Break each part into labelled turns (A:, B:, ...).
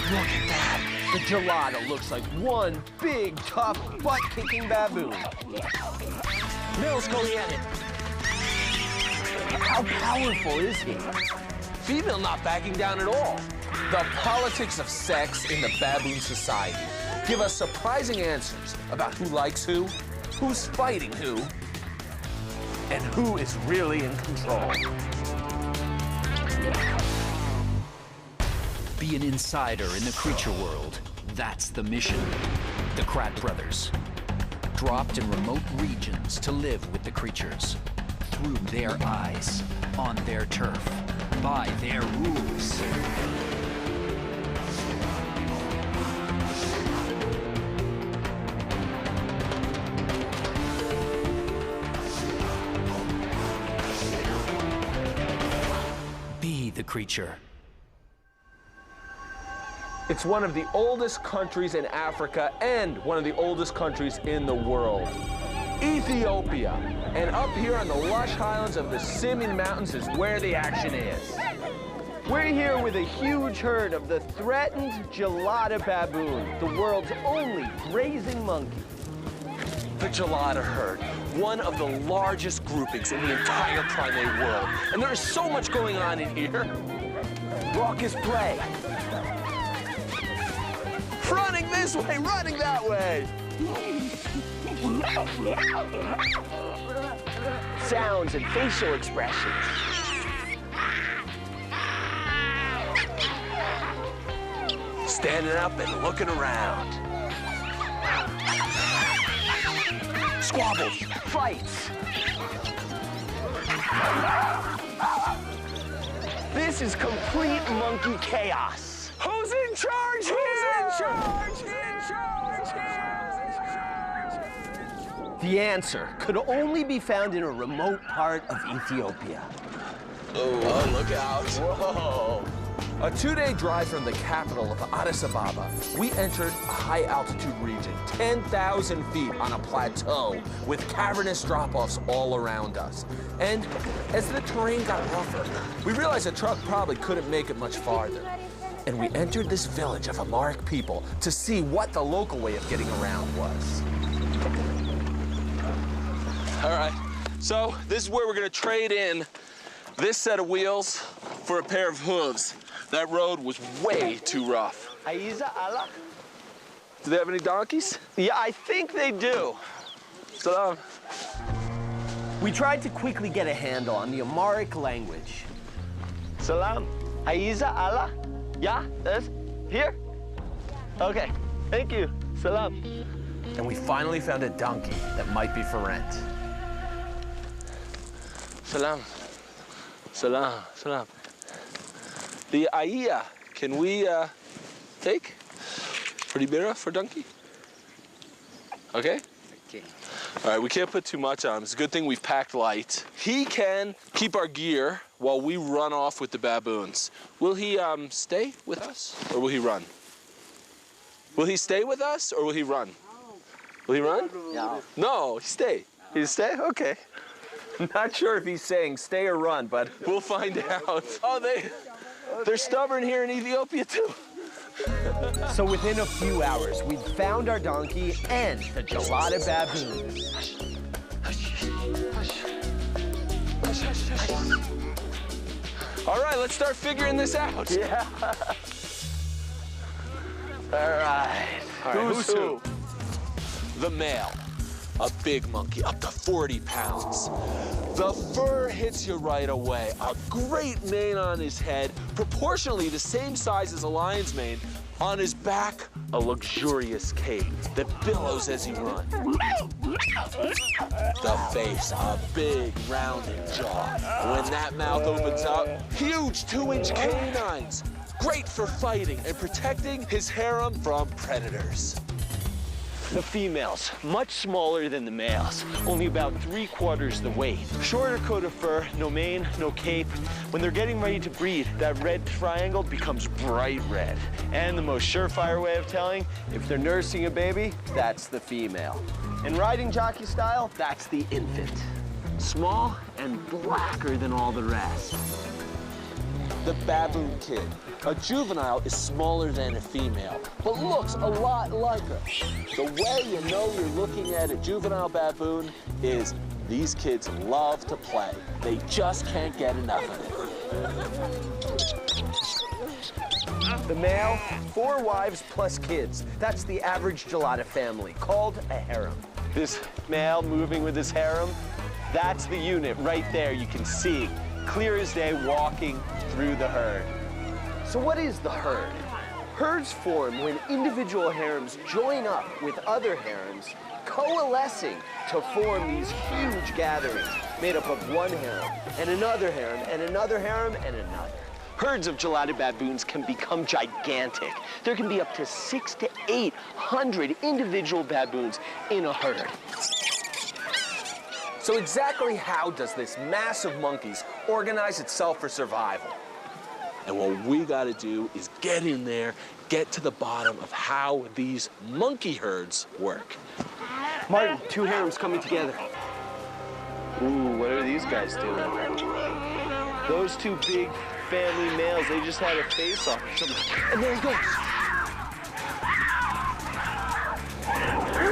A: Look at that. The Gelada looks like one big, tough, butt-kicking baboon.
B: Males go at it.
A: How powerful is he?
B: Female not backing down at all.
C: The politics of sex in the baboon society give us surprising answers about who likes who, who's fighting who, and who is really in control.
D: Be an insider in the creature world. That's the mission. The Krat brothers, dropped in remote regions to live with the creatures, through their eyes, on their turf, by their rules. Be the creature.
C: It's one of the oldest countries in Africa and one of the oldest countries in the world. Ethiopia. And up here on the lush highlands of the Simien Mountains is where the action is.
A: We're here with a huge herd of the threatened Gelada baboon, the world's only grazing monkey.
C: The Gelada herd, one of the largest groupings in the entire primate world. And there is so much going on in here.
A: Raucous play.
C: Running this way, running that way.
A: Sounds and facial expressions.
C: Standing up and looking around. Squabbles.
A: Fights. This is complete monkey chaos.
C: Who's in charge here? Who's in charge?
A: The answer could only be found in a remote part of Ethiopia.
C: Oh, look out. Whoa. A 2-day drive from the capital of Addis Ababa, we entered a high-altitude region, 10,000 feet on a plateau with cavernous drop-offs all around us. And as the terrain got rougher, we realized the truck probably couldn't make it much farther. And we entered this village of Amharic people to see what the local way of getting around was. All right, so this is where we're gonna trade in this set of wheels for a pair of hooves. That road was way too rough.
A: Aiza Allah?
C: Do they have any donkeys?
A: Yeah, I think they do.
C: Salam.
A: We tried to quickly get a handle on the Amharic language. Salam. Aiza Allah? Yeah, that's here? Okay, thank you. Salam.
C: And we finally found a donkey that might be for rent. Salam. Salam. Salam. The Aya, can we take? Pretty bira for donkey? Okay?
B: Okay.
C: All right, we can't put too much on him. It's a good thing we've packed light. He can keep our gear while we run off with the baboons. Will he stay with us or will he run? Will he stay with us or will he run? Will he run?
B: No.
C: No, stay. He'll stay? Okay. I'm not sure if he's saying stay or run, but we'll find out. Oh, they're stubborn here in Ethiopia too.
A: So within a few hours, we'd found our donkey and the Gelada baboons.
C: All right, let's start figuring this out.
A: Yeah. All right.
C: Who's who? The male, a big monkey, up to 40 pounds. The fur hits you right away. A great mane on his head, proportionally the same size as a lion's mane. On his back, a luxurious cape that billows as he runs. The face, a big rounded jaw. When that mouth opens up, huge 2-inch canines. Great for fighting and protecting his harem from predators.
A: The females, much smaller than the males, only about 3/4 the weight. Shorter coat of fur, no mane, no cape. When they're getting ready to breed, that red triangle becomes bright red. And the most surefire way of telling, if they're nursing a baby, that's the female. In riding jockey style, that's the infant. Small and blacker than all the rest.
C: the baboon kid. A juvenile is smaller than a female, but looks a lot like her. The way you know you're looking at a juvenile baboon is these kids love to play. They just can't get enough of it.
A: The male, 4 wives plus kids. That's the average Gelada family, called a harem. This male moving with his harem, that's the unit right there. You can see, clear as day, walking through the herd. So what is the herd? Herds form when individual harems join up with other harems, coalescing to form these huge gatherings made up of one harem and another harem and another harem and another. Herds of Gelada baboons can become gigantic. There can be up to 600 to 800 individual baboons in a herd.
C: So exactly how does this mass of monkeys organize itself for survival? And what we gotta do is get in there, get to the bottom of how these monkey herds work.
A: Martin, 2 harems coming together. Ooh, what are these guys doing? Those 2 big family males, they just had a face-off. And there he goes.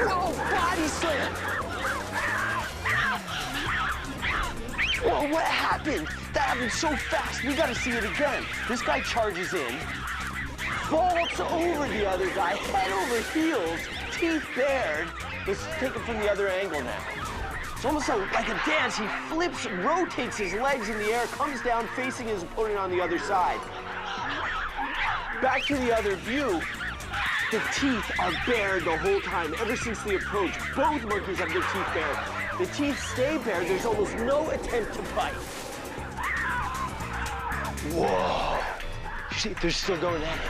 A: Whoa, body slam! Whoa, what happened? That happened so fast. We gotta see it again. This guy charges in, vaults over the other guy, head over heels, teeth bared. Let's take it from the other angle now. It's almost like a dance. He flips, rotates his legs in the air, comes down facing his opponent on the other side. Back to the other view. The teeth are bared the whole time, ever since the approach. Both monkeys have their teeth bared. The teeth stay bared. There's almost no attempt to bite. Whoa. See, they're still going at it.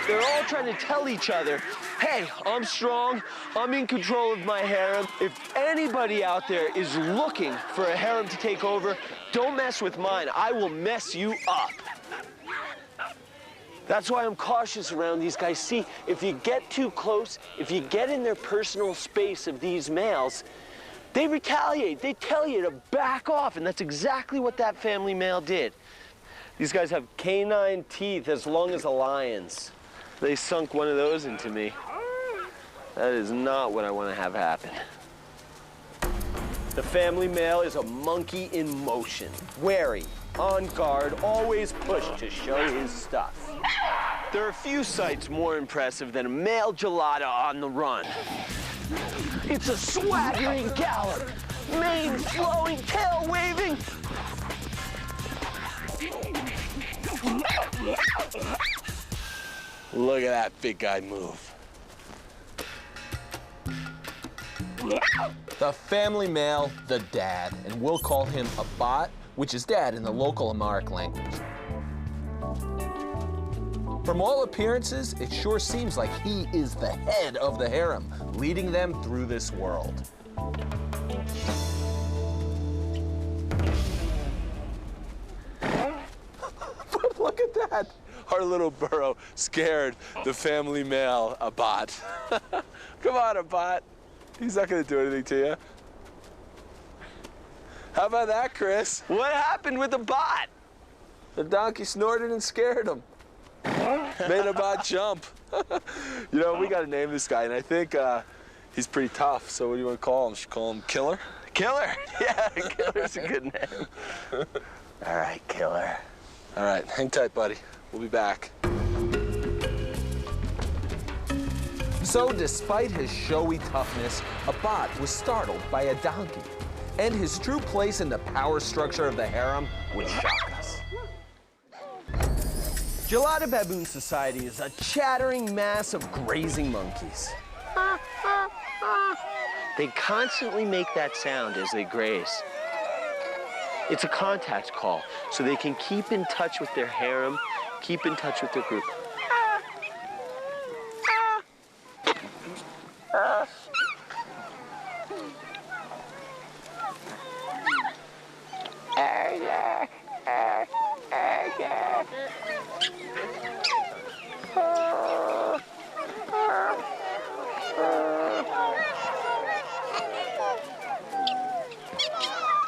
A: They're all trying to tell each other, hey, I'm strong, I'm in control of my harem. If anybody out there is looking for a harem to take over, don't mess with mine. I will mess you up. That's why I'm cautious around these guys. See, if you get too close, if you get in their personal space of these males, they retaliate. They tell you to back off, and that's exactly what that family male did. These guys have canine teeth as long as a lion's. They sunk one of those into me. That is not what I want to have happen. The family male is a monkey in motion, wary, on guard, always pushed to show his stuff. There are few sights more impressive than a male Gelada on the run. It's a swaggering gallop, mane flowing, tail waving.
C: Look at that big guy move. The family male, the dad, and we'll call him a bot, which is dad in the local Amharic language. From all appearances, it sure seems like he is the head of the harem, leading them through this world. Look at that. Our little burro scared the family male, a bot. Come on, a bot. He's not gonna do anything to you. How about that, Chris?
A: What happened with the bot?
C: The donkey snorted and scared him. Made a bot jump. You know, we gotta name this guy, and I think he's pretty tough, so what do you want to call him? Should we call him Killer?
A: Killer? Yeah, Killer's a good name. All right, Killer.
C: All right, hang tight, buddy. We'll be back. So, despite his showy toughness, a bot was startled by a donkey. And his true place in the power structure of the harem would shock us.
A: Gelada Baboon Society is a chattering mass of grazing monkeys. They constantly make that sound as they graze. It's a contact call, so they can keep in touch with their harem, keep in touch with their group.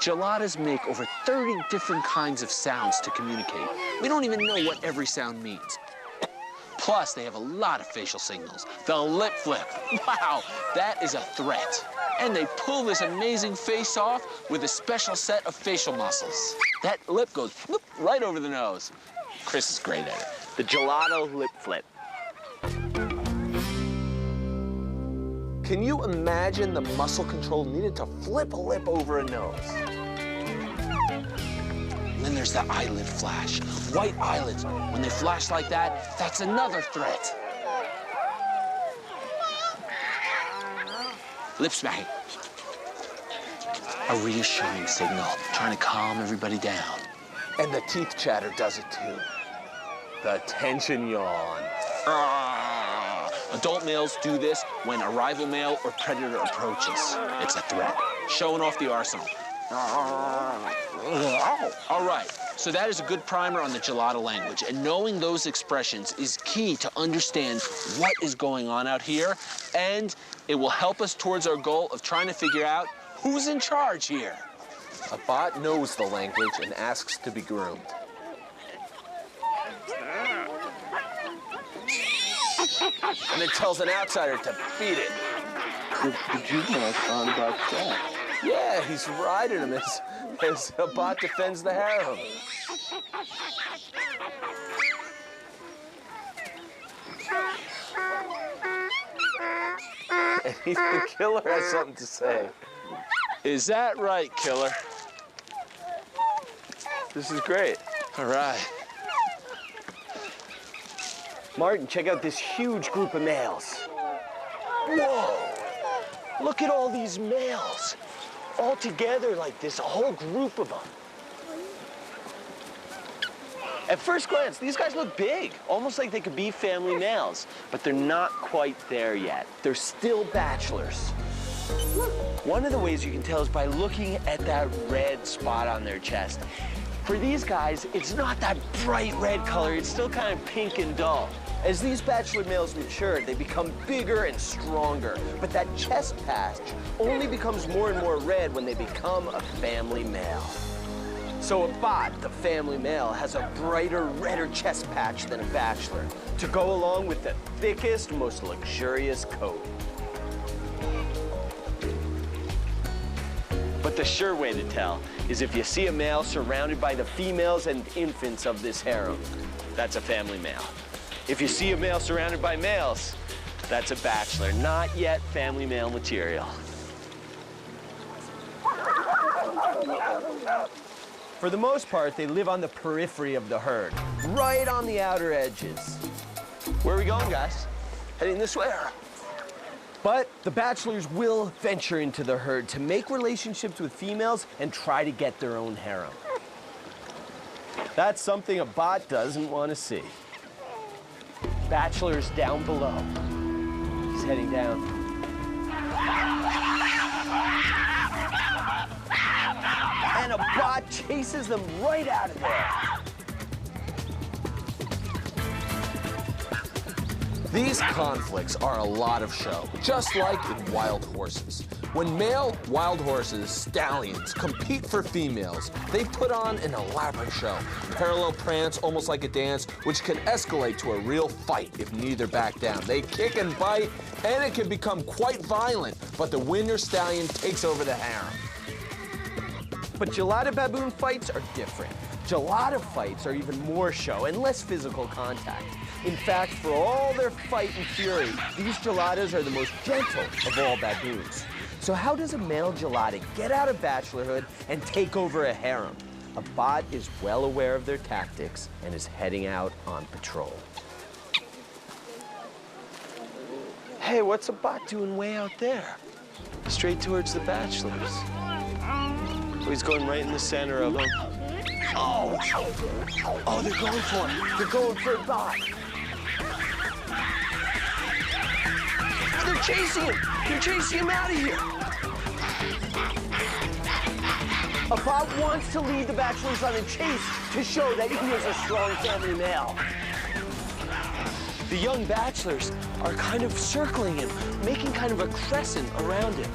B: Geladas make over 30 different kinds of sounds to communicate. We don't even know what every sound means. Plus, they have a lot of facial signals. The lip flip, wow, that is a threat. And they pull this amazing face off with a special set of facial muscles. That lip goes whoop, right over the nose. Chris is great at it.
A: The gelato lip flip.
C: Can you imagine the muscle control needed to flip a lip over a nose?
B: And then there's the eyelid flash. White eyelids, when they flash like that, that's another threat. Lip smacking. A reassuring signal, trying to calm everybody down.
C: And the teeth chatter does it too. The tension yawn.
B: Adult males do this when a rival male or predator approaches. It's a threat, showing off the arsenal. All right, so that is a good primer on the Gelada language, and knowing those expressions is key to understand what is going on out here, and it will help us towards our goal of trying to figure out who's in charge here.
C: A bot knows the language and asks to be groomed. And it tells an outsider to feed it.
E: The juvenile's on about that.
C: Yeah, he's riding him as a bot defends the harem. And even Killer has something to say.
B: Is that right, Killer?
A: This is great.
B: All right.
A: Martin, check out this huge group of males. Whoa! Look at all these males. All together like this, a whole group of them. At first glance, these guys look big, almost like they could be family males, but they're not quite there yet. They're still bachelors. One of the ways you can tell is by looking at that red spot on their chest. For these guys, it's not that bright red color, it's still kind of pink and dull. As these bachelor males mature, they become bigger and stronger, but that chest patch only becomes more and more red when they become a family male. So a bot, the family male, has a brighter, redder chest patch than a bachelor to go along with the thickest, most luxurious coat. But the sure way to tell is if you see a male surrounded by the females and infants of this harem, that's a family male. If you see a male surrounded by males, that's a bachelor, not yet family male material. For the most part, they live on the periphery of the herd, right on the outer edges. Where are we going, guys? Heading this way? But the bachelors will venture into the herd to make relationships with females and try to get their own harem. That's something a bot doesn't want to see. Bachelors down below. He's heading down. And a bot chases them right out of there.
C: These conflicts are a lot of show, just like in wild horses. When male wild horses, stallions, compete for females, they put on an elaborate show. Parallel prance, almost like a dance, which can escalate to a real fight if neither back down. They kick and bite, and it can become quite violent, but the winner stallion takes over the harem.
A: But Gelada baboon fights are different. Gelada fights are even more show and less physical contact. In fact, for all their fight and fury, these geladas are the most gentle of all baboons. So how does a male gelada get out of bachelorhood and take over a harem? A bot is well aware of their tactics and is heading out on patrol. Hey, what's a bot doing way out there? Straight towards the bachelors. Oh, he's going right in the center of them. Oh, they're going for him. They're going for a bot. They're chasing him. They're chasing him out of here. A bot wants to lead the bachelors on a chase to show that he is a strong family male. The young bachelors are kind of circling him, making kind of a crescent around him.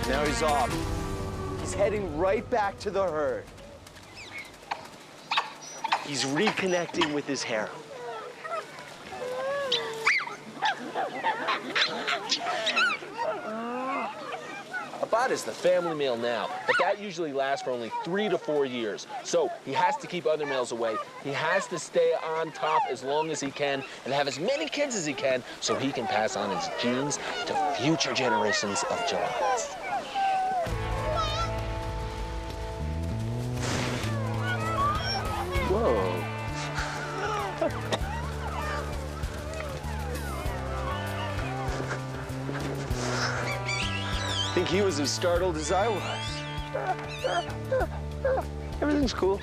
A: Now he's off. He's He's heading right back to the herd. He's reconnecting with his harem.
C: A bot is the family male now, but that usually lasts for only 3 to 4 years. So he has to keep other males away. He has to stay on top as long as he can and have as many kids as he can so he can pass on his genes to future generations of Geladas.
A: Whoa. I think he was as startled as I was. Everything's cool.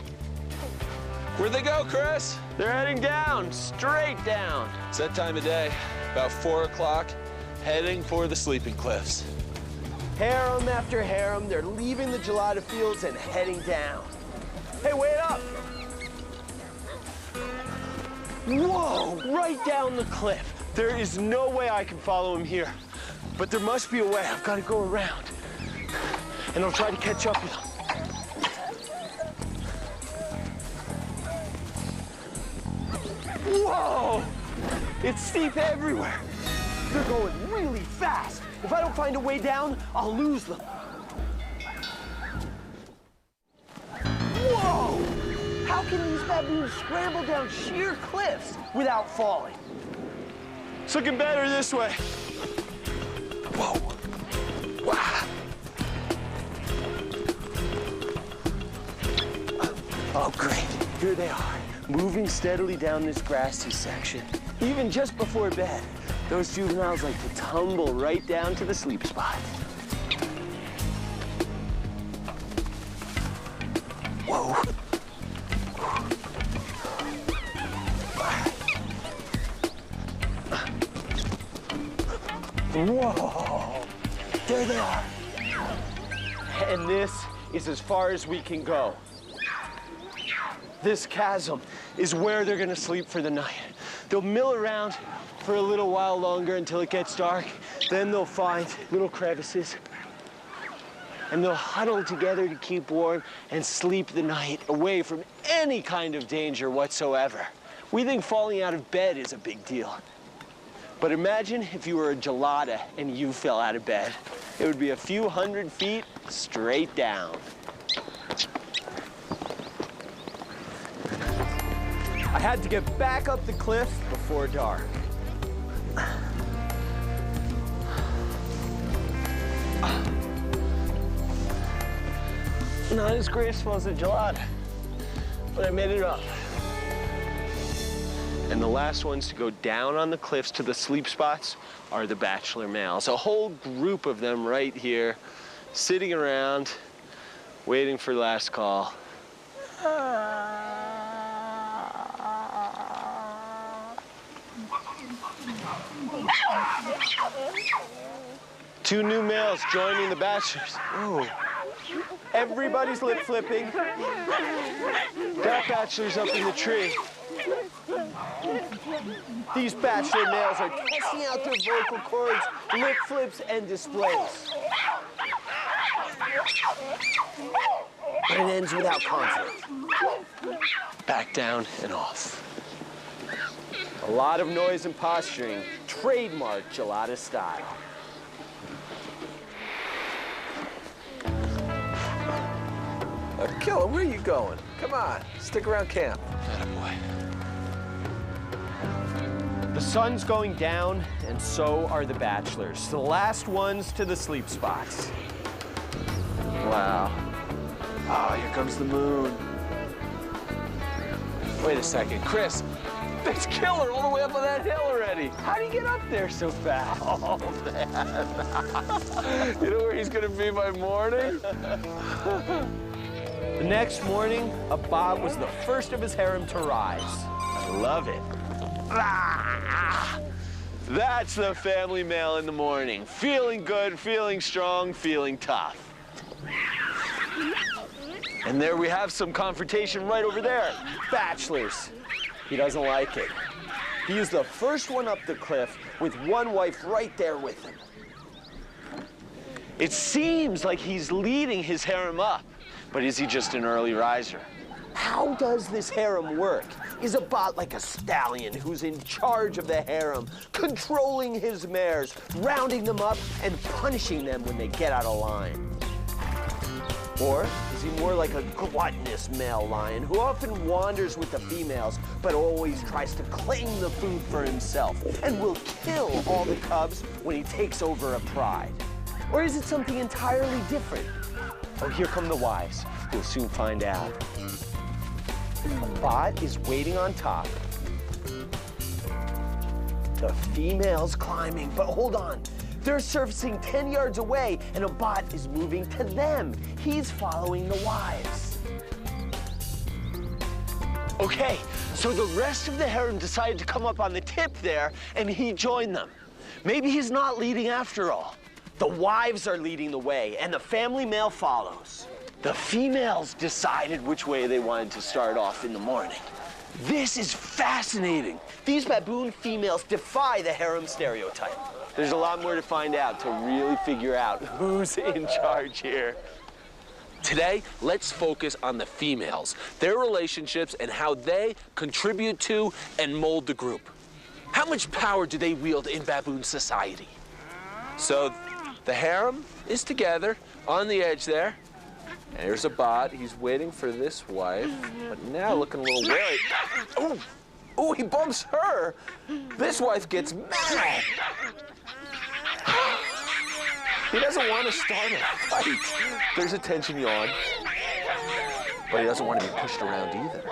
C: Where'd they go, Chris?
A: They're heading down, straight down.
C: It's that time of day, about 4 o'clock, heading for the sleeping cliffs.
A: Harem after harem, they're leaving the Gelada fields and heading down. Hey, wait up! Whoa, right down the cliff. There is no way I can follow him here. But there must be a way. I've got to go around. And I'll try to catch up with him. Whoa! It's steep everywhere. They're going really fast. If I don't find a way down, I'll lose them. Whoa! How can these baboons scramble down sheer cliffs without falling? It's looking better this way. Whoa. Wow. Oh, great. Here they are, moving steadily down this grassy section. Even just before bed, those juveniles like to tumble right down to the sleep spot. Whoa. Whoa! There they are. And this is as far as we can go. This chasm is where they're gonna sleep for the night. They'll mill around for a little while longer until it gets dark. Then they'll find little crevices and they'll huddle together to keep warm and sleep the night away from any kind of danger whatsoever. We think falling out of bed is a big deal. But imagine if you were a Gelada and you fell out of bed. It would be a few hundred feet straight down. I had to get back up the cliff before dark. Not as graceful as a Gelada, but I made it up. And the last ones to go down on the cliffs to the sleep spots are the bachelor males. A whole group of them right here, sitting around, waiting for last call. Two new males joining the bachelors. Ooh. Everybody's lip flipping. That bachelor's up in the tree. These bachelor males are testing out their vocal cords, lip flips, and displays. But it ends without conflict. Back down and off. A lot of noise and posturing, trademark Gelada style.
C: Killer, where are you going? Come on, stick around camp.
A: Attaboy. The sun's going down, and so are the bachelors. The last ones to the sleep spots. Wow. Oh, here comes the moon.
C: Wait a second, Chris. That's Killer all the way up on that hill already.
A: How do you get up there so fast?
C: Oh, man. You know where he's gonna be by morning?
A: The next morning, Bob was the first of his harem to rise. I love it. Ah! That's the family male in the morning. Feeling good, feeling strong, feeling tough. And there we have some confrontation right over there. Bachelors. He doesn't like it. He was the first one up the cliff with one wife right there with him. It seems like he's leading his harem up, but is he just an early riser? How does this harem work? Is a bot like a stallion who's in charge of the harem, controlling his mares, rounding them up, and punishing them when they get out of line? Or is he more like a gluttonous male lion who often wanders with the females, but always tries to claim the food for himself and will kill all the cubs when he takes over a pride? Or is it something entirely different? Oh, here come the wives. We'll soon find out. A bot is waiting on top. The female's climbing, but hold on. They're surfacing 10 yards away, and a bot is moving to them. He's following the wives. Okay, so the rest of the harem decided to come up on the tip there, and he joined them. Maybe he's not leading after all. The wives are leading the way, and the family male follows. The females decided which way they wanted to start off in the morning. This is fascinating. These baboon females defy the harem stereotype. There's a lot more to find out to really figure out who's in charge here.
C: Today, let's focus on the females, their relationships, and how they contribute to and mold the group. How much power do they wield in baboon society? So, the harem is together on the edge there. And here's a bot. He's waiting for this wife, but now looking a little wary. Oh, he bumps her. This wife gets mad. He doesn't want to start a fight. There's a tension yawn, but he doesn't want to be pushed around either.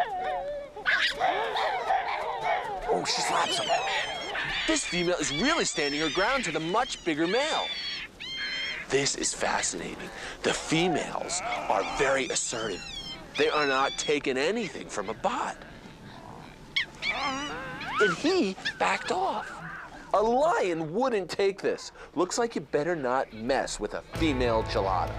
C: Oh, she slaps him. This female is really standing her ground to the much bigger male. This is fascinating. The females are very assertive. They are not taking anything from a bot. And he backed off. A lion wouldn't take this. Looks like you better not mess with a female Gelada.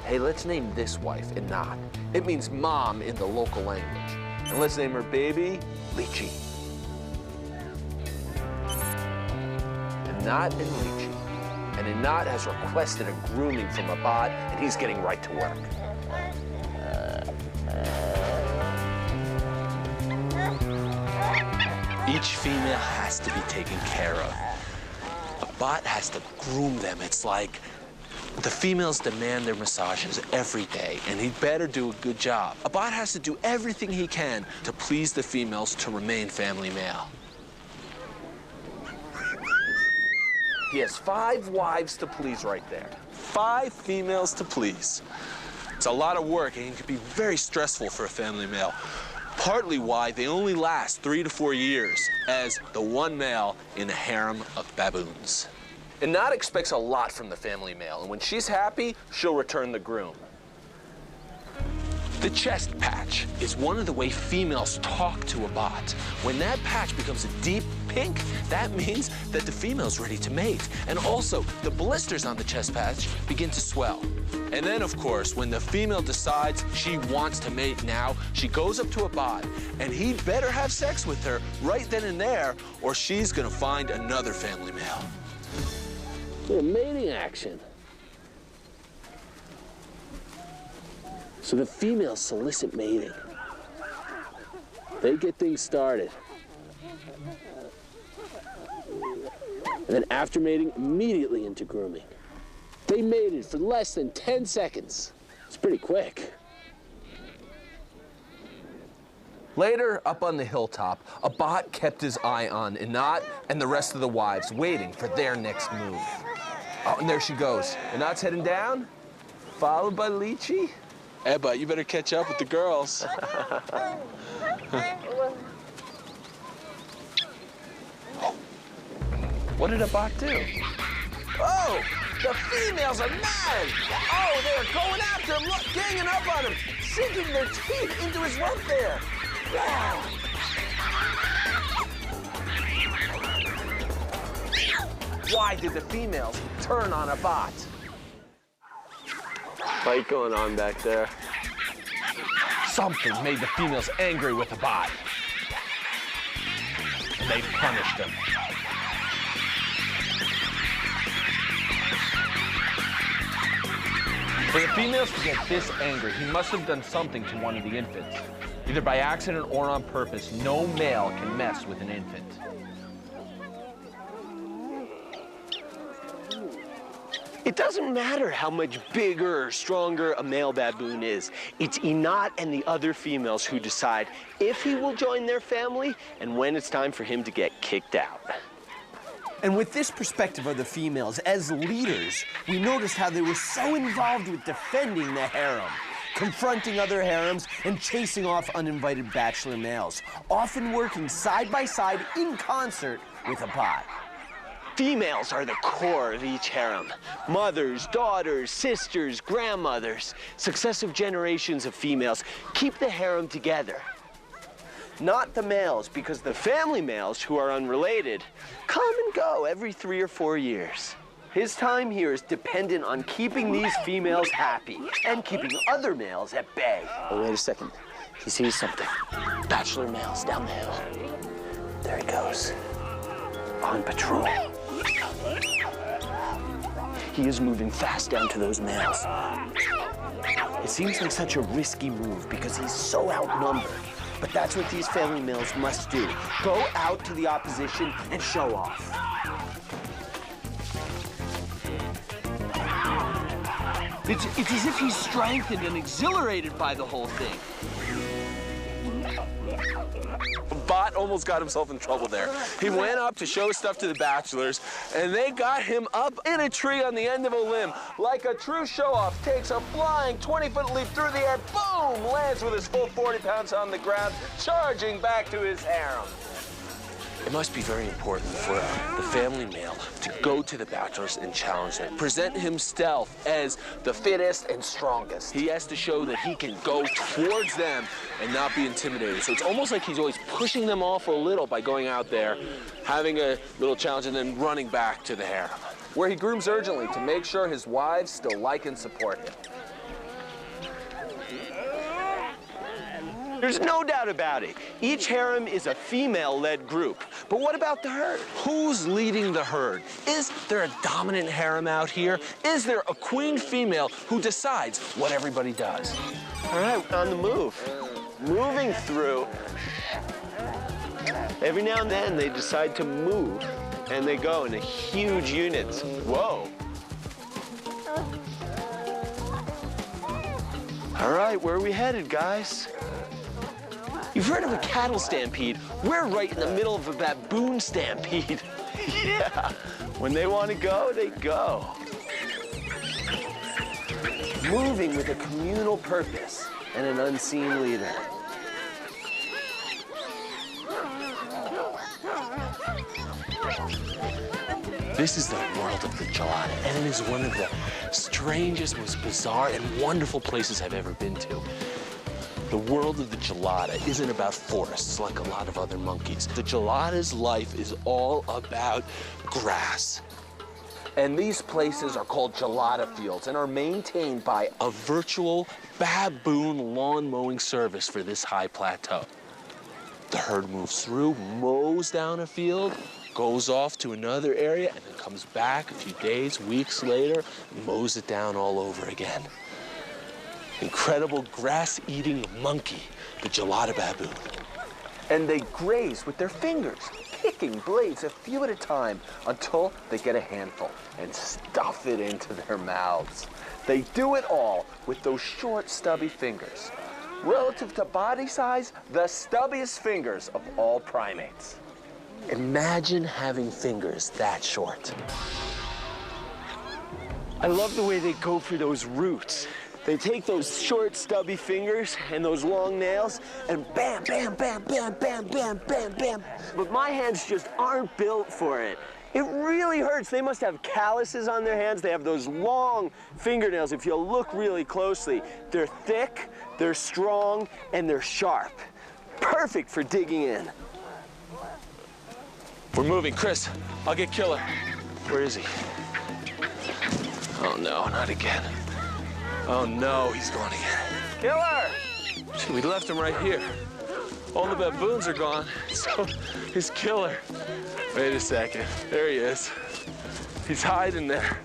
C: Hey, let's name this wife Inat. It means mom in the local language. And let's name her baby Lychee. Inat and Lychee. And Inat has requested a grooming from a bot, and he's getting right to work. Each female has to be taken care of. A bot has to groom them. It's like the females demand their massages every day, and he'd better do a good job. A bot has to do everything he can to please the females to remain family male. He has 5 wives to please right there. 5 females to please. It's a lot of work, and it can be very stressful for a family male. Partly why they only last 3 to 4 years as the one male in a harem of baboons. Inat expects a lot from the family male, and when she's happy, she'll return the groom. The chest patch is one of the way females talk to a bot. When that patch becomes a deep pink, that means that the female's ready to mate. And also, the blisters on the chest patch begin to swell. And then, of course, when the female decides she wants to mate now, she goes up to a bot, and he'd better have sex with her right then and there, or she's gonna find another family male. Little mating action. So the females solicit mating. They get things started. And then after mating, immediately into grooming. They mated for less than 10 seconds. It's pretty quick. Later, up on the hilltop, a bot kept his eye on Inat and the rest of the wives, waiting for their next move. Oh, and there she goes. Inat's heading down, followed by Lychee. Ebba, you better catch up with the girls. What did a bot do? Oh, the females are mad. Oh, they're going after him, look, ganging up on him, sinking their teeth into his rump there. Wow. Why did the females turn on a bot?
A: Fight going on back there.
C: Something made the females angry with the bot. And they punished him. For the females to get this angry, he must have done something to one of the infants. Either by accident or on purpose, no male can mess with an infant.
A: It doesn't matter how much bigger or stronger a male baboon is. It's Inat and the other females who decide if he will join their family and when it's time for him to get kicked out.
F: And with this perspective of the females as leaders, we noticed how they were so involved with defending the harem, confronting other harems and chasing off uninvited bachelor males, often working side by side in concert with a bot.
A: Females are the core of each harem. Mothers, daughters, sisters, grandmothers, successive generations of females keep the harem together. Not the males, because the family males, who are unrelated, come and go every 3 or 4 years. His time here is dependent on keeping these females happy and keeping other males at bay. Oh, wait a second. He sees something. Bachelor males down the hill. There he goes. On patrol. He is moving fast down to those males. It seems like such a risky move because he's so outnumbered. But that's what these family males must do. Go out to the opposition and show off.
F: It's as if he's strengthened and exhilarated by the whole thing.
C: Bot almost got himself in trouble there. He went up to show stuff to the bachelors, and they got him up in a tree on the end of a limb. Like a true show-off, takes a flying 20-foot leap through the air, boom, lands with his full 40 pounds on the ground, charging back to his harem.
B: It must be very important for the family male to go to the bachelors and challenge them.
C: Present himself as the fittest and strongest. He has to show that he can go towards them and not be intimidated. So it's almost like he's always pushing them off a little by going out there, having a little challenge, and then running back to the harem, where he grooms urgently to make sure his wives still like and support him.
A: There's no doubt about it. Each harem is a female-led group. But what about the herd?
C: Who's leading the herd? Is there a dominant harem out here? Is there a queen female who decides what everybody does?
A: All right, on the move. Moving through. Every now and then they decide to move, and they go in huge units. Whoa. All right, where are we headed, guys? You've heard of a cattle stampede. We're right in the middle of a baboon stampede. Yeah, when they want to go, they go. Moving with a communal purpose and an unseen leader.
B: This is the world of the Gelada, and it is one of the strangest, most bizarre, and wonderful places I've ever been to. The world of the Gelada isn't about forests like a lot of other monkeys. The Gelada's life is all about grass.
C: And these places are called Gelada fields and are maintained by
B: A virtual baboon lawn mowing service for this high plateau. The herd moves through, mows down a field, goes off to another area, and then comes back a few days, weeks later, and mows it down all over again. Incredible grass-eating monkey, the Gelada baboon.
C: and they graze with their fingers, picking blades a few at a time until they get a handful and stuff it into their mouths. They do it all with those short, stubby fingers. Relative to body size, the stubbiest fingers of all primates.
B: Imagine having fingers that short.
A: I love the way they go for those roots. They take those short, stubby fingers and those long nails and bam, bam, bam, bam, bam, bam, bam, bam. But my hands just aren't built for it. It really hurts. They must have calluses on their hands. They have those long fingernails. If you look really closely, they're thick, they're strong, and they're sharp. Perfect for digging in.
B: We're moving. Chris, I'll get Killer. Where is he? Oh no, not again. Oh no, he's gone again.
C: Killer!
B: Gee, we left him right here. All the baboons are gone, so he's Killer. Wait a second, there he is. He's hiding there.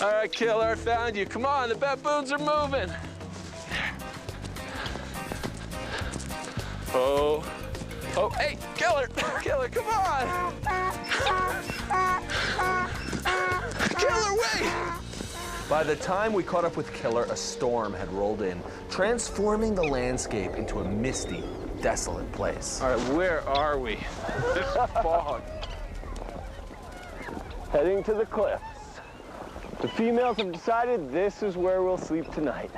C: All right, Killer, I found you. Come on, the baboons are moving. Oh, hey, Killer, Killer, come on. Killer, wait. By the time we caught up with Killer, a storm had rolled in, transforming the landscape into a misty, desolate place.
A: All right, where are we? This fog. Heading to the cliffs. The females have decided this is where we'll sleep tonight.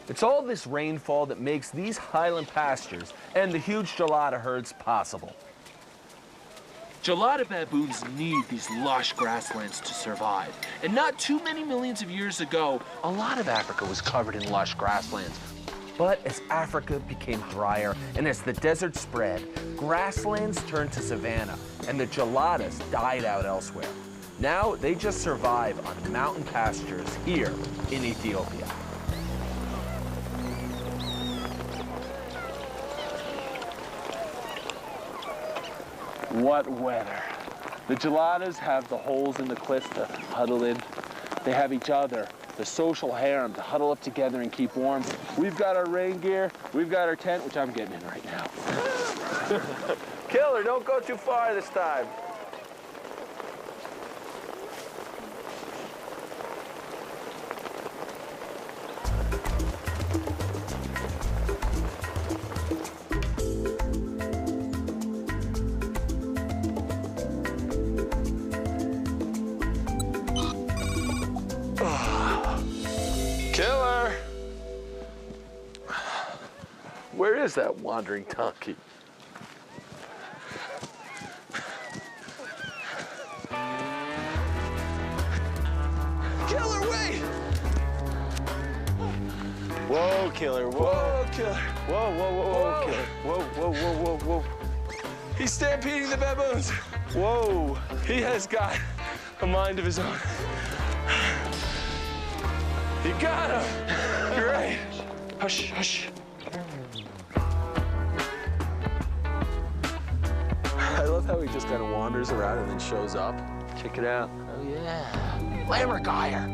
C: It's all this rainfall that makes these highland pastures and the huge Gelada herds possible.
G: Gelada baboons need these lush grasslands to survive. And not too many millions of years ago,
B: A lot of Africa was covered in lush grasslands.
C: But as Africa became drier and as the desert spread, grasslands turned to savanna and the Geladas died out elsewhere. Now they just survive on mountain pastures here in Ethiopia.
A: What weather. The Geladas have the holes in the cliffs to huddle in. They have each other, the social harem, to huddle up together and keep warm. We've got our rain gear, we've got our tent, which I'm getting in right now.
C: Killer, don't go too far this time.
A: Killer! Where is that wandering donkey? Killer, wait! Whoa, Killer, whoa. Whoa, Killer. Whoa, whoa, whoa, whoa, Killer. Whoa, whoa, whoa, whoa, whoa. He's stampeding the baboons. Whoa, he has got a mind of his own. You got him! Great! Hush, hush. I love how he just kind of wanders around and then shows up. Check it out.
B: Oh, yeah. Lammergeier.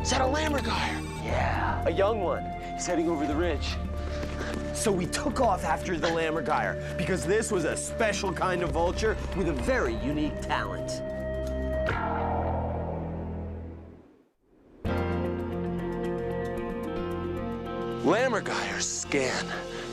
B: Is that a Lammergeier?
A: Yeah, a young one. He's heading over the ridge.
F: So we took off after the Lammergeier because this was a special kind of vulture with a very unique talent.
C: Lammergeiers scan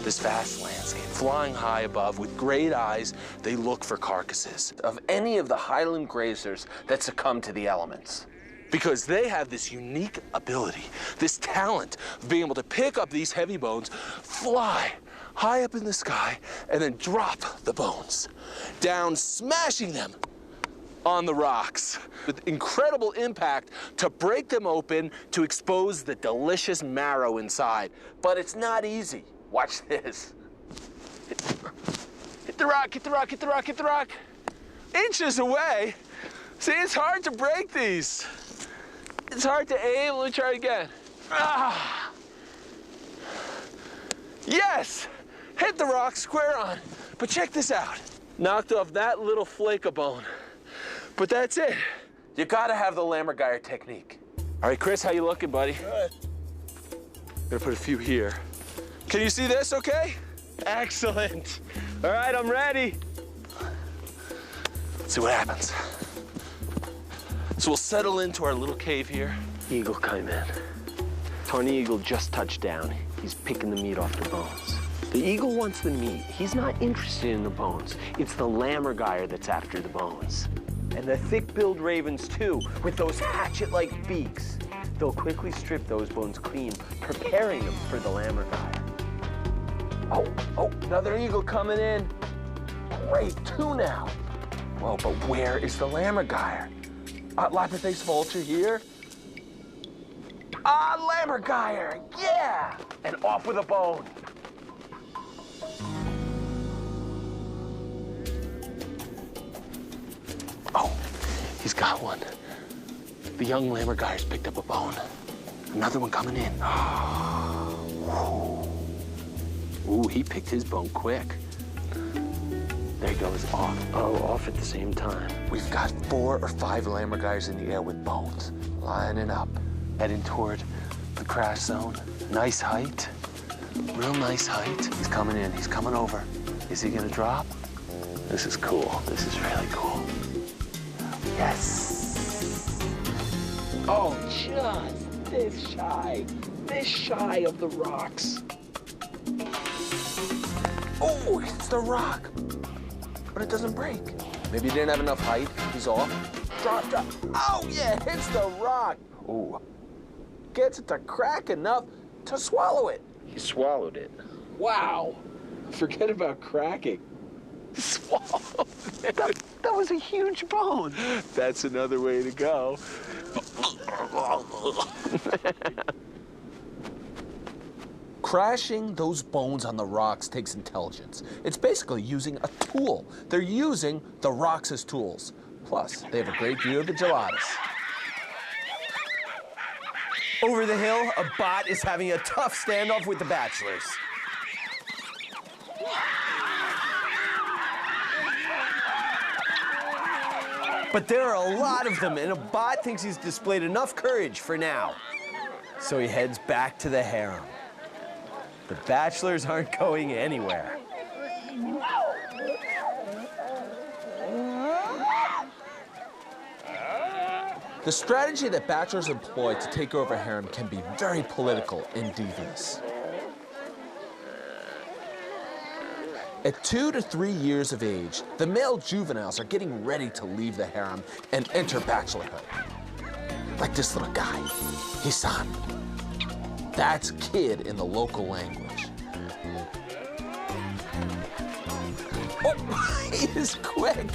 C: this vast landscape. Flying high above with great eyes, they look for carcasses of any of the highland grazers that succumb to the elements. Because they have this unique ability, this talent of being able to pick up these heavy bones, fly high up in the sky, and then drop the bones down, smashing them on the rocks with incredible impact to break them open to expose the delicious marrow inside. But it's not easy. Watch this. Hit the rock, hit the rock, hit the rock, hit the rock. Inches away. See, it's hard to break these. It's hard to aim. Let me try again. Ah. Yes! Hit the rock square on. But check this out. Knocked off that little flake of bone. But that's it. You gotta have the Lammergeier technique. All right, Chris, how you looking, buddy? Good. Gonna put a few here. Can you see this okay?
A: Excellent. All right, I'm ready.
C: Let's see what happens. So we'll settle into our little cave here.
A: Eagle came in. Tawny eagle just touched down. He's picking the meat off the bones. The eagle wants the meat. He's not interested in the bones. It's the Lammergeier that's after the bones. And the thick-billed ravens, too, with those hatchet-like beaks. They'll quickly strip those bones clean, preparing them for the Lammergeier.
C: Oh, another eagle coming in. Great, 2 now. Whoa, but where is the Lammergeier? Lapis vulture here. Lammergeier, yeah! And off with a bone. Oh, he's got one. The young Lammergeier's picked up a bone.
B: Another one coming in. Ooh, he picked his bone quick. There he goes, off. Oh, off at the same time.
C: We've got 4 or 5 lammergeiers in the air with bones, lining up,
B: Heading toward the crash zone. Nice height. Real nice height. He's coming in. He's coming over. Is he gonna drop? This is cool. This is really cool. Yes. Oh, just this shy of the rocks.
C: oh, it's the rock, but it doesn't break. Maybe he didn't have enough height. He's off. Drop. Oh, yeah, hits the rock. Ooh. Gets it to crack enough to swallow it.
A: He swallowed it.
B: Wow. Forget about cracking. Swallowed it. That was a huge bone.
A: That's another way to go.
C: Crashing those bones on the rocks takes intelligence. It's basically using a tool. They're using the rocks as tools. Plus, they have a great view of the Geladas.
F: Over the hill, a bot is having a tough standoff with the bachelors. But there are a lot of them, and a bot thinks he's displayed enough courage for now. So he heads back to the harem. The bachelors aren't going anywhere.
C: The strategy that bachelors employ to take over a harem can be very political and devious. At 2 to 3 years of age, the male juveniles are getting ready to leave the harem and enter bachelorhood. Like this little guy, Hisan. That's kid in the local language. Oh, he is quick.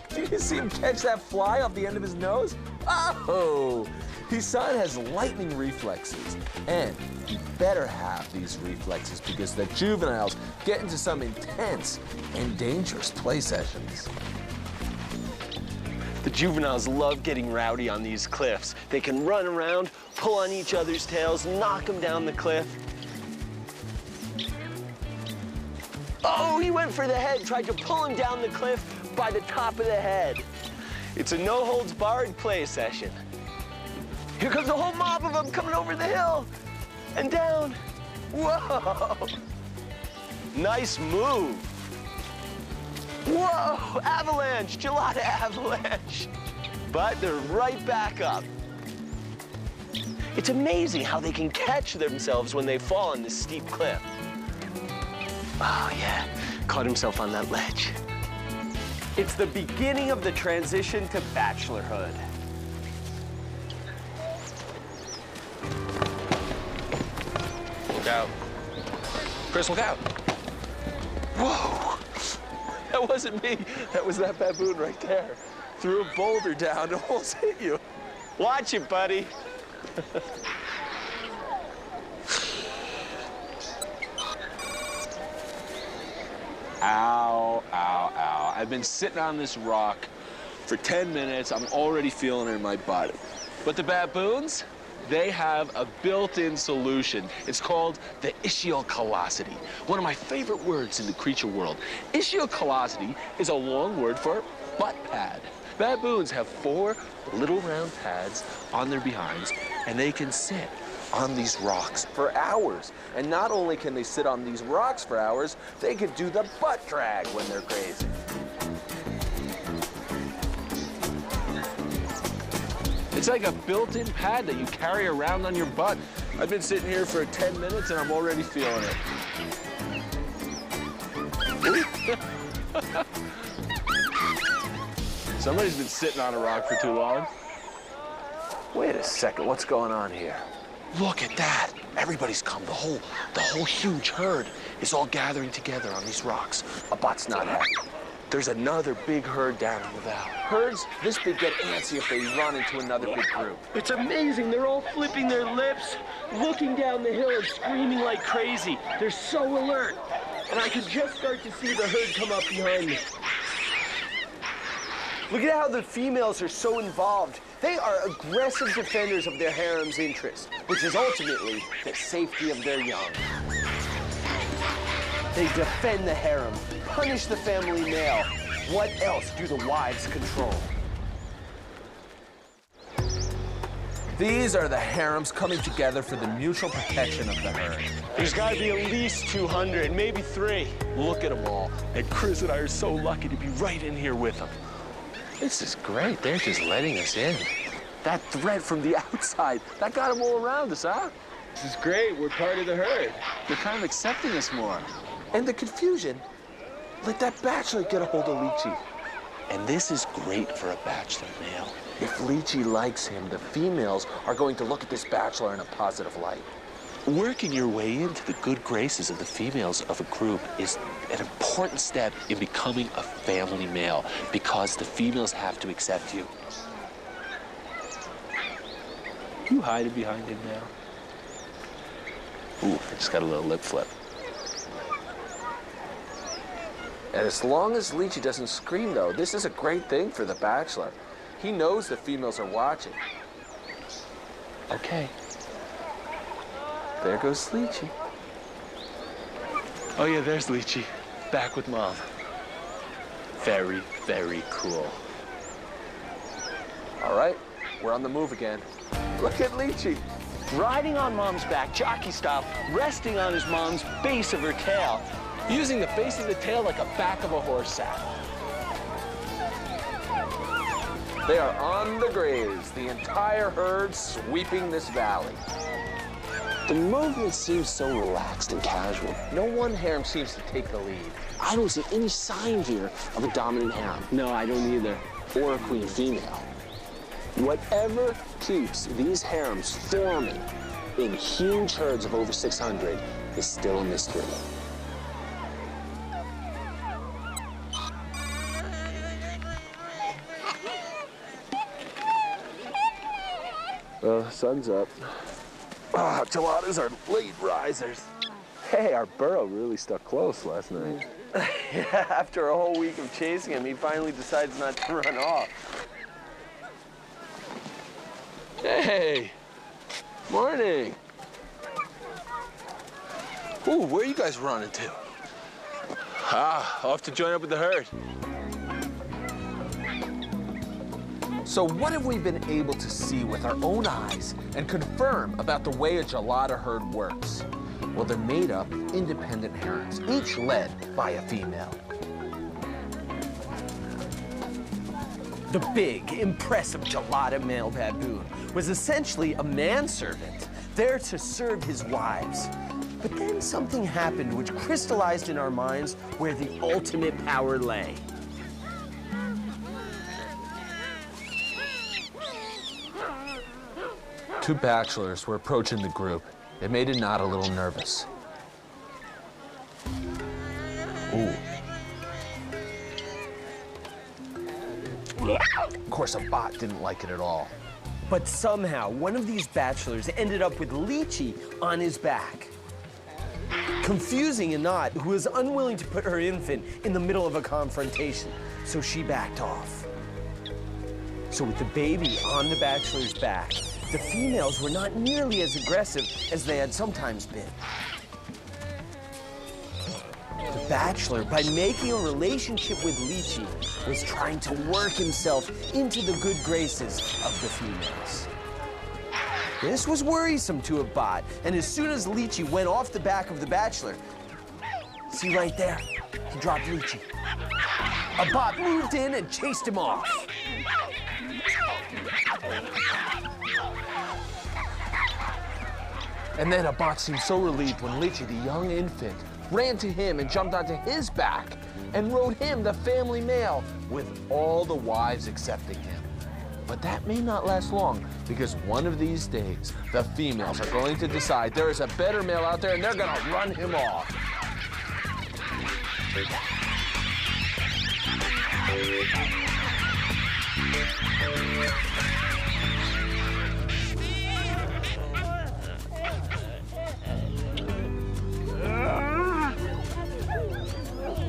C: Did you see him catch that fly off the end of his nose? Oh, Hisan has lightning reflexes, and he better have these reflexes because the juveniles get into some intense and dangerous play sessions.
A: The juveniles love getting rowdy on these cliffs. They can run around, pull on each other's tails, knock them down the cliff. Oh, he went for the head, tried to pull him down the cliff by the top of the head. It's a no-holds-barred play session. Here comes a whole mob of them coming over the hill and down. Whoa! Nice move. Whoa! Avalanche, Gelada avalanche. But they're right back up. It's amazing how they can catch themselves when they fall on this steep cliff. Oh, yeah, caught himself on that ledge.
F: It's the beginning of the transition to bachelorhood.
C: Look out. Chris, look out.
A: Whoa! That wasn't me. That was that baboon right there. Threw a boulder down and almost hit you. Watch it, buddy.
G: Ow, ow, ow. I've been sitting on this rock for 10 minutes. I'm already feeling it in my butt. But the baboons, they have a built-in solution. It's called the ischiocolosity, one of my favorite words in the creature world. Ischiocolosity is a long word for butt pad. Baboons have 4 little round pads on their behinds, and they can sit on these rocks for hours. And not only can they sit on these rocks for hours, they can do the butt drag when they're crazy. It's like a built-in pad that you carry around on your butt. I've been sitting here for 10 minutes and I'm already feeling it. Somebody's been sitting on a rock for too long.
B: Wait a second, what's going on here?
C: Look at that. Everybody's come. The whole huge herd is all gathering together on these rocks.
B: A bot's not happy.
C: There's another big herd down in the valley. Herds this big get antsy if they run into another big group.
A: It's amazing. They're all flipping their lips, looking down the hill and screaming like crazy. They're so alert. And I can just start to see the herd come up behind me.
F: Look at how the females are so involved. They are aggressive defenders of their harem's interests. which is ultimately the safety of their young. They defend the harem, punish the family male. What else do the wives control?
C: These are the harems coming together for the mutual protection of the herd.
A: There's got to be at least 200, maybe 3.
G: Look at them all. And Chris and I are so lucky to be right in here with them. This is great. They're just letting us in. That threat from the outside, that got them all around us, huh?
A: This is great. We're part of the herd.
G: They're kind of accepting us more. And the confusion, let that bachelor get a hold of Lychee. And this is great for a bachelor male. If Lychee likes him, the females are going to look at this bachelor in a positive light. Working your way into the good graces of the females of a group is an important step in becoming a family male because the females have to accept you. You hiding behind him now? Ooh, I just got a little lip flip. And as long as Lychee doesn't scream, though, this is a great thing for the bachelor. He knows the females are watching. Okay. There goes Lychee.
A: Oh yeah, there's Lychee, back with Mom. Very, very cool.
C: All right, we're on the move again. Look at Lychee.
A: Riding on Mom's back, jockey style, resting on his mom's base of her tail.
G: Using the base of the tail like a back of a horse saddle.
C: They are on the graze, the entire herd sweeping this valley.
G: The movement seems so relaxed and casual.
C: No one harem seems to take the lead.
G: I don't see any sign here of a dominant harem.
B: No, I don't either.
G: Or a queen female. Whatever keeps these harems forming in huge herds of over 600 is still a mystery.
C: Well, the sun's up. Ah, Geladas are late risers. Hey, our burro really stuck close last night.
F: Yeah, after a whole week of chasing him, he finally decides not to run off.
G: Hey, morning. Ooh, where are you guys running to?
A: Ah, off to join up with the herd.
C: So what have we been able to see with our own eyes and confirm about the way a Gelada herd works? Well, they're made up of independent harems, each led by a female.
F: The big, impressive Gelada male baboon was essentially a manservant, there to serve his wives. But then something happened which crystallized in our minds where the ultimate power lay.
C: Two bachelors were approaching the group. It made Anat a little nervous. Ooh. Of course, a bot didn't like it at all.
F: But somehow, one of these bachelors ended up with Lychee on his back, confusing Anat, who was unwilling to put her infant in the middle of a confrontation, so she backed off. So with the baby on the bachelor's back, the females were not nearly as aggressive as they had sometimes been. The bachelor, by making a relationship with Lychee, was trying to work himself into the good graces of the females. This was worrisome to a bot, and as soon as Lychee went off the back of the bachelor, see right there, he dropped Lychee. A bot moved in and chased him off.
C: And then a bot seemed so relieved when Lychee, the young infant, ran to him and jumped onto his back and rode him, the family male, with all the wives accepting him. But that may not last long, because one of these days, the females are going to decide there is a better male out there and they're gonna run him off.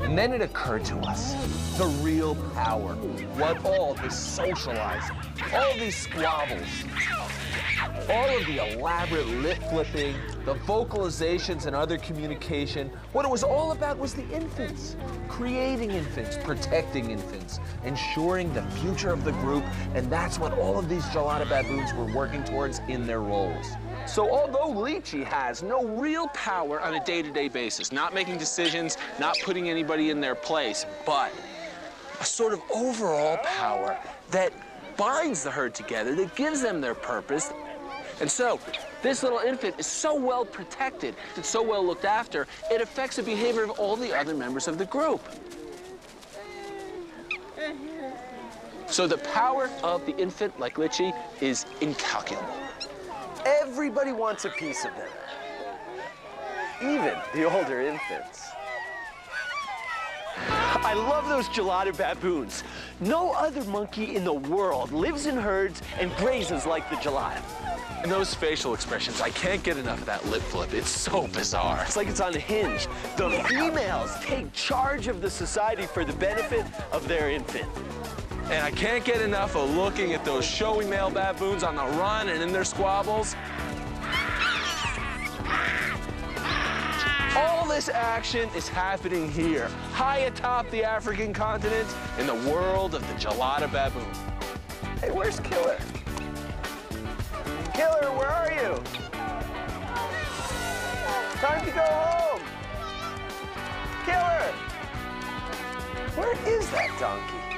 C: And And then it occurred to us, the real power, what all this socializing, all these squabbles, all of the elaborate lip flipping, the vocalizations and other communication, what it was all about was the infants. Creating infants, protecting infants, ensuring the future of the group, and that's what all of these Gelada baboons were working towards in their roles.
G: So although Lychee has no real power on a day-to-day basis, not making decisions, not putting anybody in their place, but a sort of overall power that binds the herd together, that gives them their purpose. And so, this little infant is so well protected, it's so well looked after, it affects the behavior of all the other members of the group. So the power of the infant, like Lychee, is incalculable.
F: Everybody wants a piece of them. Even the older infants.
A: I love those Gelada baboons. No other monkey in the world lives in herds and grazes like the Gelada.
G: And those facial expressions, I can't get enough of that lip flip. It's so bizarre.
A: It's like it's on a hinge. The females take charge of the society for the benefit of their infant.
G: And I can't get enough of looking at those showy male baboons on the run and in their squabbles. All this action is happening here, high atop the African continent, in the world of the Gelada baboon.
F: Hey, where's Killer? Killer, where are you? Time to go home. Killer! Where is that donkey?